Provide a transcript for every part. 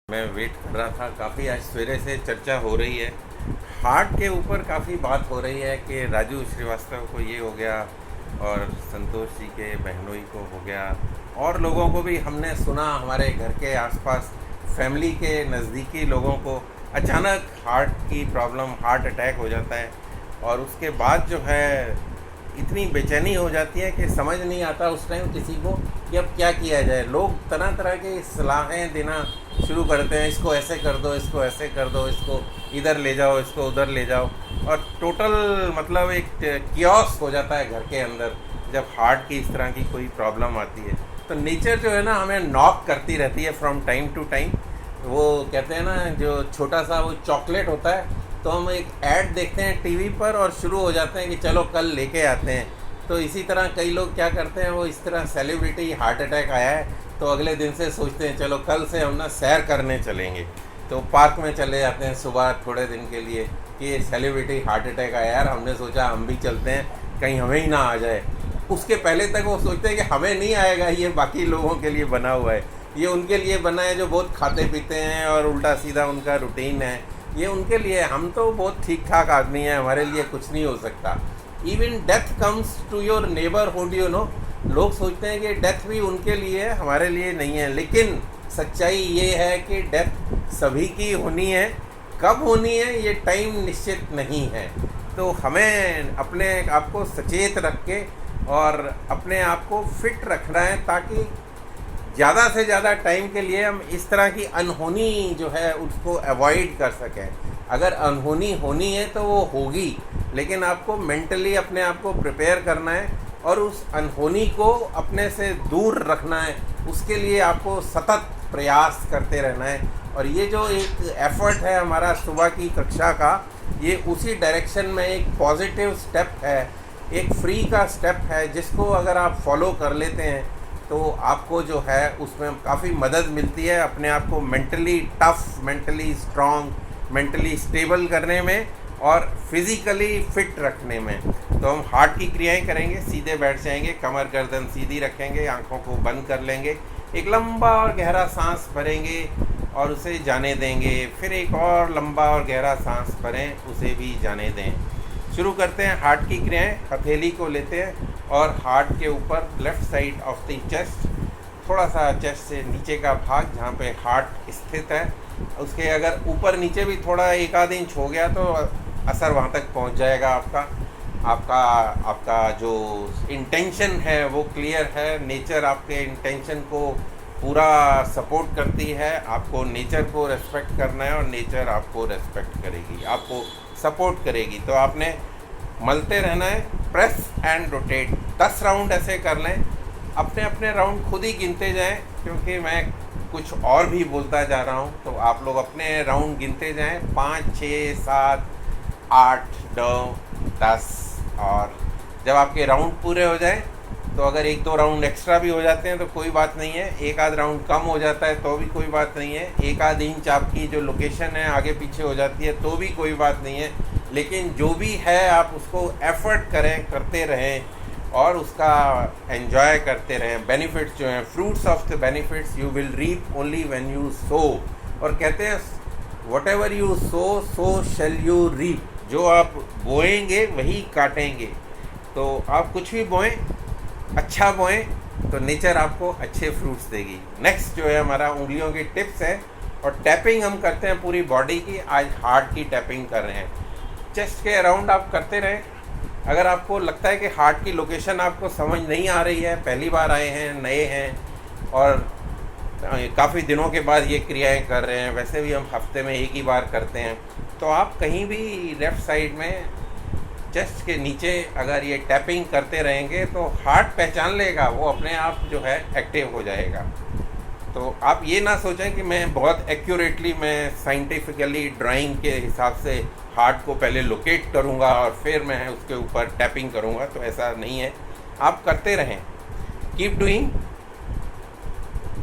मैं वेट कर रहा था, काफ़ी आज सवेरे से चर्चा हो रही है, हार्ट के ऊपर काफ़ी बात हो रही है कि राजू श्रीवास्तव को ये हो गया और संतोष जी के बहनोई को हो गया, और लोगों को भी हमने सुना, हमारे घर के आसपास फैमिली के नज़दीकी लोगों को अचानक हार्ट की प्रॉब्लम, हार्ट अटैक हो जाता है। और उसके बाद जो है इतनी बेचैनी हो जाती है कि समझ नहीं आता उस टाइम किसी को कि अब क्या किया जाए। लोग तरह तरह की सलाहें देना शुरू करते हैं, इसको ऐसे कर दो, इसको ऐसे कर दो, इसको इधर ले जाओ, इसको उधर ले जाओ, और टोटल मतलब एक कियोस हो जाता है घर के अंदर जब हार्ट की इस तरह की कोई प्रॉब्लम आती है। तो नेचर जो है ना हमें नॉक करती रहती है फ्रॉम टाइम टू टाइम। वो कहते हैं ना, जो छोटा सा वो चॉकलेट होता है, तो हम एक ऐड देखते हैं टीवी पर और शुरू हो जाते हैं कि चलो कल लेके आते हैं। तो इसी तरह कई लोग क्या करते हैं, वो इस तरह सेलिब्रिटी हार्ट अटैक आया है तो अगले दिन से सोचते हैं चलो कल से हम ना सैर करने चलेंगे, तो पार्क में चले जाते हैं सुबह थोड़े दिन के लिए कि सेलिब्रिटी हार्ट अटैक आया यार, हमने सोचा हम भी चलते हैं, कहीं हमें ही ना आ जाए। उसके पहले तक वो सोचते हैं कि हमें नहीं आएगा, ये बाकी लोगों के लिए बना हुआ है, ये उनके लिए बना है जो बहुत खाते पीते हैं और उल्टा सीधा उनका रूटीन है, ये उनके लिए। हम तो बहुत ठीक ठाक आदमी हैं, हमारे लिए कुछ नहीं हो सकता। Even death comes to your neighbourhood, you know. लोग सोचते हैं कि डेथ भी उनके लिए है, हमारे लिए नहीं है, लेकिन सच्चाई ये है कि डेथ सभी की होनी है। कब होनी है ये टाइम निश्चित नहीं है। तो हमें अपने आप को सचेत रख के और अपने आप को फिट रखना है ताकि ज़्यादा से ज़्यादा टाइम के लिए हम इस तरह की अनहोनी जो है उसको अवॉइड कर सकें। अगर अनहोनी होनी है तो वो होगी, लेकिन आपको मेंटली अपने आप को प्रिपेयर करना है और उस अनहोनी को अपने से दूर रखना है। उसके लिए आपको सतत प्रयास करते रहना है। और ये जो एक एफर्ट है हमारा सुबह की कक्षा का, ये उसी डायरेक्शन में एक पॉजिटिव स्टेप है, एक फ्री का स्टेप है, जिसको अगर आप फॉलो कर लेते हैं तो आपको जो है उसमें काफ़ी मदद मिलती है अपने आप को mentally tough, mentally strong, mentally stable करने में और फिज़िकली फिट रखने में। तो हम हार्ट की क्रियाएं करेंगे, सीधे बैठ जाएंगे, कमर गर्दन सीधी रखेंगे, आंखों को बंद कर लेंगे, एक लंबा और गहरा सांस भरेंगे और उसे जाने देंगे, फिर एक और लंबा और गहरा सांस भरें, उसे भी जाने दें। शुरू करते हैं हार्ट की क्रियाएं। हथेली को लेते हैं और हार्ट के ऊपर left side of the chest, थोड़ा सा चेस्ट से नीचे का भाग जहाँ पे हार्ट स्थित है, उसके अगर ऊपर नीचे भी थोड़ा एक आध इंच हो गया तो असर वहाँ तक पहुँच जाएगा। आपका जो इंटेंशन है वो क्लियर है, नेचर आपके इंटेंशन को पूरा सपोर्ट करती है। आपको नेचर को रेस्पेक्ट करना है और नेचर आपको रेस्पेक्ट करेगी, आपको सपोर्ट करेगी। तो आपने मलते रहना है, प्रेस एंड रोटेट 10 राउंड ऐसे कर लें। अपने अपने राउंड खुद ही गिनते जाएं, क्योंकि मैं कुछ और भी बोलता जा रहा हूं, तो आप लोग अपने राउंड गिनते जाएं, 5, 6, 7, 8, 9, 10। और जब आपके राउंड पूरे हो जाएं तो अगर 1-2 राउंड एक्स्ट्रा भी हो जाते हैं तो कोई बात नहीं है, एक आध राउंड कम हो जाता है तो भी कोई बात नहीं है, एक आध इंच आपकी जो लोकेशन है आगे पीछे हो जाती है तो भी कोई बात नहीं है, लेकिन जो भी है आप उसको एफर्ट करें, करते रहें और उसका एंजॉय करते रहें। बेनिफिट्स जो हैं, fruits of the benefits you will reap only when you sow. और कहते हैं whatever you sow, so shall you reap. जो आप बोएंगे वही काटेंगे। तो आप कुछ भी बोएं, अच्छा बोएं, तो नेचर आपको अच्छे फ्रूट्स देगी। नेक्स्ट जो है हमारा उंगलियों की टिप्स है, और टैपिंग हम करते हैं पूरी बॉडी की। आज हार्ट की टैपिंग कर रहे हैं, चेस्ट के अराउंड आप करते रहें। अगर आपको लगता है कि हार्ट की लोकेशन आपको समझ नहीं आ रही है, पहली बार आए हैं, नए हैं और काफ़ी दिनों के बाद ये क्रियाएं कर रहे हैं, वैसे भी हम हफ्ते में एक ही बार करते हैं, तो आप कहीं भी लेफ़्ट साइड में चेस्ट के नीचे अगर ये टैपिंग करते रहेंगे तो हार्ट पहचान लेगा, वो अपने आप जो है एक्टिव हो जाएगा। तो आप ये ना सोचें कि मैं बहुत एक्यूरेटली, मैं साइंटिफिकली ड्राइंग के हिसाब से हार्ट को पहले लोकेट करूँगा और फिर मैं उसके ऊपर टैपिंग करूँगा, तो ऐसा नहीं है। आप करते रहें, keep doing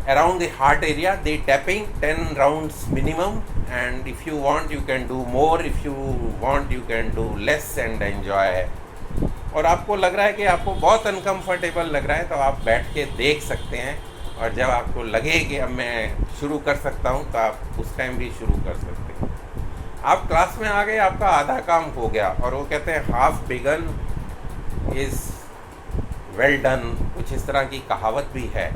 around the heart area, the tapping 10 rounds minimum, and if you want you can do more, if you want you can do less and enjoy। और आपको लग रहा है कि आपको बहुत अनकंफर्टेबल लग रहा है तो आप बैठ के देख सकते हैं और जब आपको लगे कि अब मैं शुरू कर सकता हूँ तो आप उस टाइम भी शुरू कर सकते हैं। आप क्लास में आ गए, आपका आधा काम हो गया, और वो कहते हैं half begun is well done, कुछ इस तरह की कहावत भी है।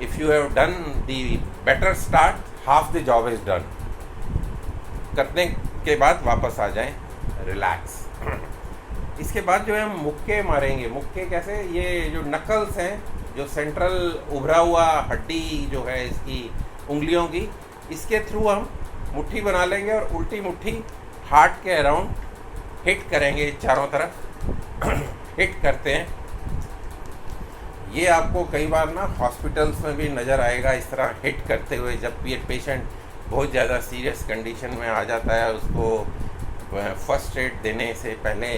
If you have done the better start, half the job is done. करने के बाद वापस आ जाएं, रिलैक्स। इसके बाद जो है हम मुक्के मारेंगे। मुक्के कैसे? ये जो नकल्स हैं, जो सेंट्रल उभरा हुआ हड्डी जो है इसकी उंगलियों की, इसके थ्रू हम मुट्ठी बना लेंगे और उल्टी मुट्ठी हार्ट के अराउंड हिट करेंगे, चारों तरफ हिट करते हैं। ये आपको कई बार ना हॉस्पिटल्स में भी नज़र आएगा इस तरह हिट करते हुए, जब ये पेशेंट बहुत ज़्यादा सीरियस कंडीशन में आ जाता है, उसको फर्स्ट एड देने से पहले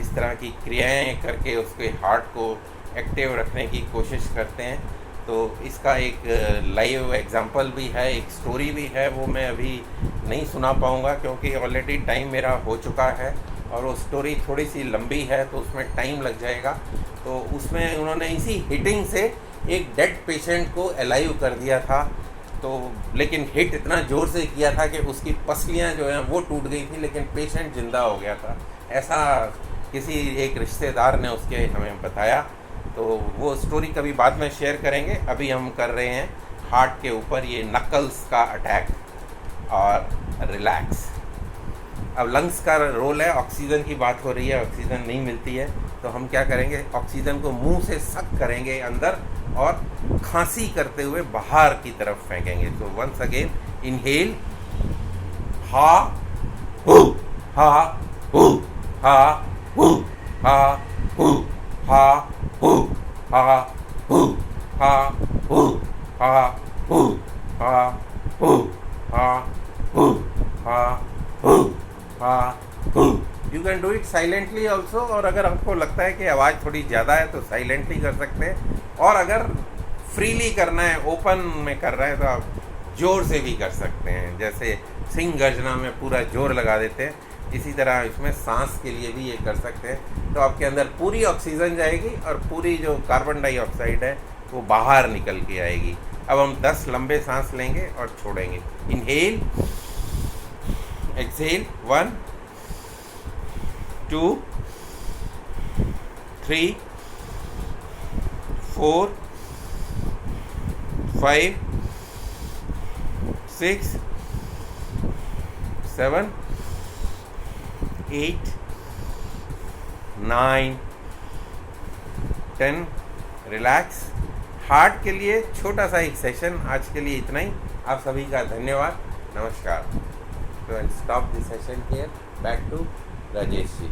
इस तरह की क्रियाएं करके उसके हार्ट को एक्टिव रखने की कोशिश करते हैं। तो इसका एक लाइव एग्जांपल भी है, एक स्टोरी भी है, वो मैं अभी नहीं सुना पाऊँगा क्योंकि ऑलरेडी टाइम मेरा हो चुका है, और वो स्टोरी थोड़ी सी लंबी है तो उसमें टाइम लग जाएगा। तो उसमें उन्होंने इसी हिटिंग से एक डेड पेशेंट को अलाइव कर दिया था। तो लेकिन हिट इतना ज़ोर से किया था कि उसकी पसलियाँ जो हैं वो टूट गई थी, लेकिन पेशेंट ज़िंदा हो गया था। ऐसा किसी एक रिश्तेदार ने उसके हमें बताया। तो वो स्टोरी कभी बाद में शेयर करेंगे। अभी हम कर रहे हैं हार्ट के ऊपर ये नकल्स का अटैक और रिलैक्स। अब लंग्स का रोल है, ऑक्सीजन की बात हो रही है, ऑक्सीजन नहीं मिलती है, तो हम क्या करेंगे, ऑक्सीजन को मुंह से सक करेंगे अंदर और खांसी करते हुए बाहर की तरफ फेंकेंगे। तो वंस अगेन इनहेल, हा हु, हा हु, हा हु, हा हु, हा हु, हा हु, हा हु, हा हु, हा हु, हा हु, हा हु, हा who. You can do it silently also, और अगर आपको लगता है कि आवाज़ थोड़ी ज़्यादा है तो साइलेंटली कर सकते हैं, और अगर फ्रीली करना है, ओपन में कर रहे हैं, तो आप ज़ोर से भी कर सकते हैं। जैसे सिंह गर्जना में पूरा जोर लगा देते हैं, इसी तरह इसमें सांस के लिए भी ये कर सकते हैं। तो आपके अंदर पूरी ऑक्सीजन जाएगी और पूरी जो कार्बन डाइऑक्साइड है वो बाहर निकल के आएगी। अब हम 10 लंबे सांस लेंगे और छोड़ेंगे। Inhale, exhale, 1 2 3 4 5 6 7 8 9 10। रिलैक्स। हार्ट के लिए छोटा सा एक सेशन, आज के लिए इतना ही। आप सभी का धन्यवाद, नमस्कार। तो stop the session here, back to Rajesh ji.